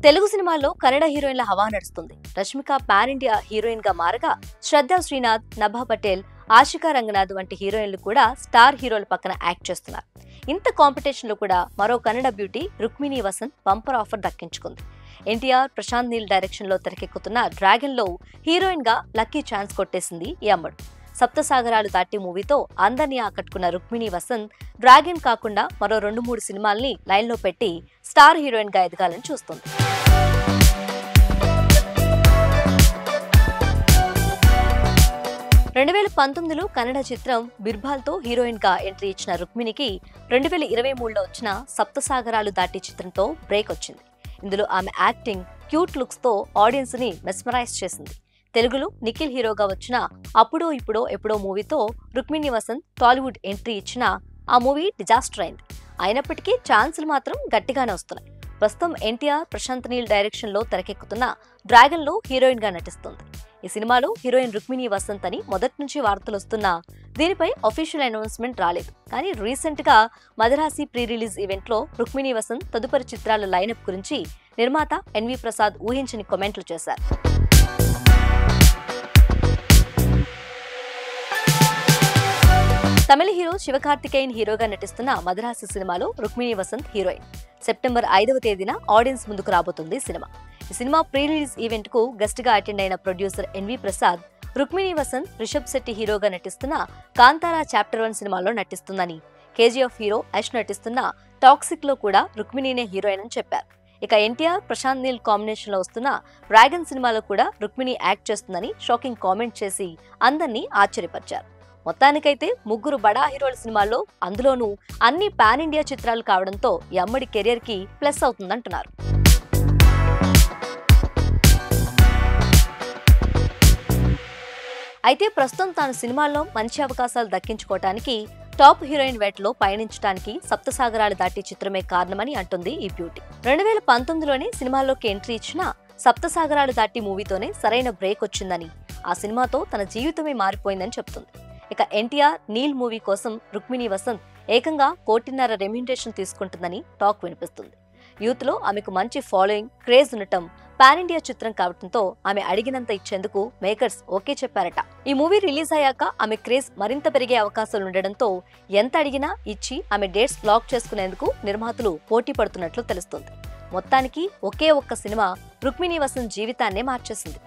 తెలుగు సినిమాల్లో కన్నడ హీరోయిన్ల హవా నడుస్తుంది. రష్మిక పాన్ ఇండియా హీరోయిన్ గా మారగా శ్రద్ధా శ్రీనాథ్, నభా పటేల్, ఆశికా రంగనాథ్ వంటి హీరోయిన్లు కూడా స్టార్ హీరోల పక్కన యాక్ట్ చేస్తున్నారు. ఇంత కాంపిటీషన్ లో కూడా మరో Kannada beauty Rukmini Vasanth bumper offer దక్కించుకుంది. ఎన్టీఆర్, ప్రశాంత్ నీల్ డైరెక్షన్ లో తెరకెక్కుతున్న డ్రాగన్ లో హీరోయిన్ గా లక్కీ ఛాన్స్ కొట్టేసింది ఈ అమ్మడు. సప్తసాగరాలు దాటి మూవీతో అందరినీ ఆకట్టుకున్న రుక్మిణి వసంత్ డ్రాగన్ కాకుండా మరో 2-3 సినిమాల్ని లైన్లో పెట్టి స్టార్ హీరోయిన్ గా ఎదగాలని చూస్తుంది. (2019) కన్నడ చిత్రం బిర్బాల్తో హీరోయిన్ గా ఎంట్రీ ఇచ్చిన రుక్మిణికి 2023లో వచ్చిన సప్తసాగరాలు దాటి చిత్రంతో బ్రేక్ వచ్చింది. ఇందులో ఆమె యాక్టింగ్, క్యూట్ లుక్స్ తో ఆడియన్స్ ని మెస్మరైజ్ చేసింది. తెలుగులో నిఖిల్ హీరోగా వచ్చిన అప్పుడో ఇప్పుడో ఎప్పుడో మూవీతో రుక్మిణి వసంత్ టాలీవుడ్ ఎంట్రీ ఇచ్చిన ఆ మూవీ డిజాస్టర్ అయింది. అయినప్పటికీ ఛాన్సులు మాత్రం గట్టిగానే వస్తున్నాయి. ప్రస్తుతం ఎన్టీఆర్, ప్రశాంత్ నీల్ డైరెక్షన్ లో తెరకెక్కుతున్న డ్రాగన్ లో హీరోయిన్ గా నటిస్తుంది. ఈ సినిమాలో హీరోయిన్ రుక్మిణి వసంత్ అని మొదటి నుంచి వార్తలు వస్తున్నా దీనిపై అఫీషియల్ అనౌన్స్మెంట్ రాలేదు. కానీ రీసెంట్ గా మదరాసి ప్రీ రిలీజ్ ఈవెంట్ లో రుక్మిణి వసంత్ తదుపరి చిత్రాల లైనప్ గురించి నిర్మాత ఎన్వి ప్రసాద్ ఊహించని కామెంట్లు చేశారు. తమిళ హీరో శివకార్తికేయన్ హీరోగా నటిస్తున్న మదరాసి సినిమాలో రుక్మిణి వసంత్ హీరోయిన్. సెప్టెంబర్ 5వ తేదీన ఆడియన్స్ ముందుకు రాబోతుంది సినిమా. ఈ సినిమా ప్రీ రిలీజ్ ఈవెంట్ కు గెస్ట్ గా అటెండ్ అయిన ప్రొడ్యూసర్ ఎన్వి ప్రసాద్ రుక్మిణి వసంత్ రిషబ్ శెట్టి హీరోగా నటిస్తున్న కాంతారా చాప్టర్ 1 సినిమాలో నటిస్తుందని, కేజీఎఫ్ హీరో యష్ నటిస్తున్న టాక్సిక్ లో కూడా రుక్మిణినే హీరోయిన్ అని చెప్పారు. ఇక ఎన్టీఆర్, ప్రశాంత్ నీల్ కాంబినేషన్ లో వస్తున్న డ్రాగన్ సినిమాలో కూడా రుక్మిణి యాక్ట్ చేస్తుందని షాకింగ్ కామెంట్ చేసి అందరినీ ఆశ్చర్యపరిచారు. మొత్తానికైతే ముగ్గురు బడా హీరోల సినిమాల్లో, అందులోనూ అన్ని పాన్ ఇండియా చిత్రాలు కావడంతో ఈ అమ్మడి కెరియర్ కి ప్లస్ అవుతుందంటున్నారు. అయితే ప్రస్తుతం తాను సినిమాల్లో మంచి అవకాశాలు దక్కించుకోవటానికి టాప్ హీరోయిన్ వేటలో పయనించడానికి సప్తసాగరాలు దాటి చిత్రమే కారణమని అంటుంది ఈ బ్యూటీ. 2019లోనే సినిమాల్లోకి ఎంట్రీ ఇచ్చిన సప్తసాగరాలు దాటి మూవీతోనే సరైన బ్రేక్ వచ్చిందని, ఆ సినిమాతో తన జీవితమే మారిపోయిందని చెప్తుంది. ఇక ఎన్టీఆర్, నీల్ మూవీ కోసం రుక్మిణి వసంత్ ఏకంగా 1.5 కోటి రెమ్యునరేషన్ తీసుకుంటుందని టాక్ వినిపిస్తుంది. యూత్ లో ఆమెకు మంచి ఫాలోయింగ్, క్రేజ్ ఉండటం, పాన్ ఇండియా చిత్రం కావడంతో ఆమె అడిగినంత ఇచ్చేందుకు మేకర్స్ ఓకే చెప్పారట. ఈ మూవీ రిలీజ్ అయ్యాక ఆమె క్రేజ్ మరింత పెరిగే అవకాశాలు ఉండడంతో ఎంత అడిగినా ఇచ్చి ఆమె డేట్స్ బ్లాక్ చేసుకునేందుకు నిర్మాతలు పోటీ పడుతున్నట్లు తెలుస్తుంది. మొత్తానికి ఒకే ఒక్క సినిమా రుక్మిణి వసంత్ జీవితాన్నే మార్చేసింది.